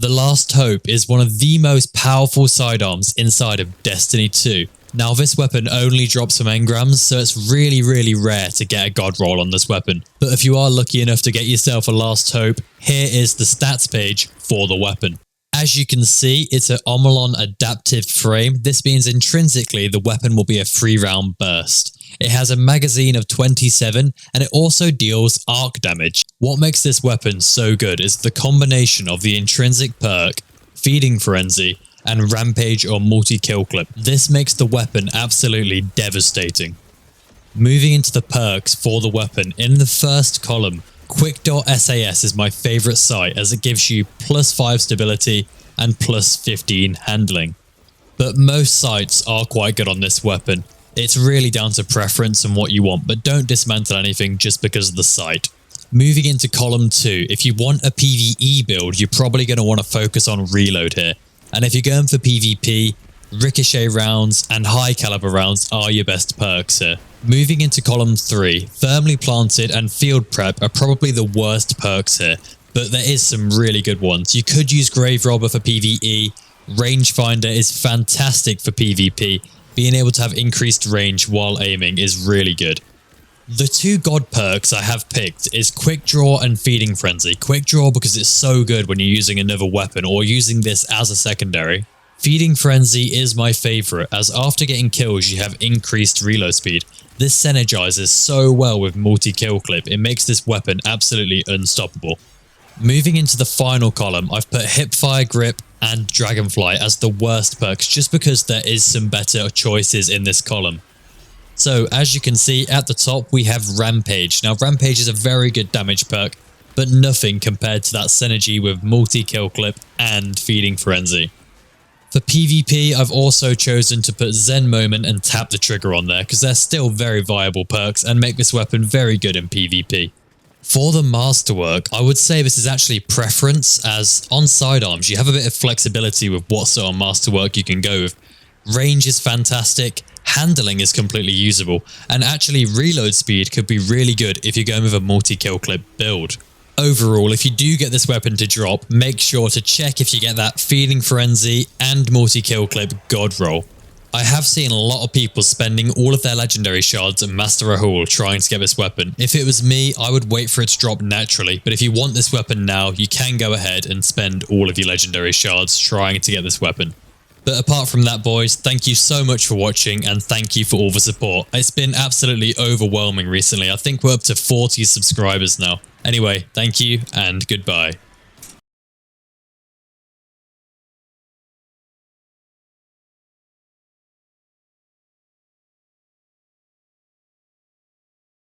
The Last Hope is one of the most powerful sidearms inside of Destiny 2. Now this weapon only drops from engrams, so it's really rare to get a god roll on this weapon. But if you are lucky enough to get yourself a Last Hope, here is the stats page for the weapon. As you can see, it's an Omolon adaptive frame. This means intrinsically the weapon will be a 3-round burst. It has a magazine of 27 and it also deals arc damage. What makes this weapon so good is the combination of the intrinsic perk, Feeding Frenzy, and Rampage or multi-kill clip. This makes the weapon absolutely devastating. Moving into the perks for the weapon, in the first column, Quick.SAS is my favourite sight as it gives you +5 stability and +15 handling. But most sights are quite good on this weapon. It's really down to preference and what you want, but don't dismantle anything just because of the sight. Moving into column 2, if you want a PvE build, you're probably going to want to focus on reload here. And if you're going for PvP, ricochet rounds and high caliber rounds are your best perks here. Moving into column 3, Firmly Planted and Field Prep are probably the worst perks here, but there is some really good ones. You could use Grave Robber for PvE, Rangefinder is fantastic for PvP, being able to have increased range while aiming is really good. The 2 god perks I have picked is Quick Draw and Feeding Frenzy. Quick Draw because it's so good when you're using another weapon or using this as a secondary. Feeding Frenzy is my favourite as after getting kills you have increased reload speed. This synergizes so well with multi-kill clip, it makes this weapon absolutely unstoppable. Moving into the final column, I've put Hipfire Grip and Dragonfly as the worst perks just because there is some better choices in this column. So as you can see at the top we have Rampage. Now Rampage is a very good damage perk, but nothing compared to that synergy with multi-kill clip and Feeding Frenzy. For PvP, I've also chosen to put Zen Moment and Tap the Trigger on there because they're still very viable perks and make this weapon very good in PvP. For the masterwork, I would say this is actually preference, as on sidearms you have a bit of flexibility with what sort of masterwork you can go with. Range is fantastic, handling is completely usable, and actually reload speed could be really good if you're going with a multi-kill clip build. Overall, if you do get this weapon to drop, make sure to check if you get that Feeding Frenzy and multi-kill clip god roll. I have seen a lot of people spending all of their legendary shards and Master a Haul trying to get this weapon. If it was me, I would wait for it to drop naturally, but if you want this weapon now, you can go ahead and spend all of your legendary shards trying to get this weapon. But apart from that, boys, thank you so much for watching and thank you for all the support. It's been absolutely overwhelming recently. I think we're up to 40 subscribers now. Anyway, thank you and goodbye.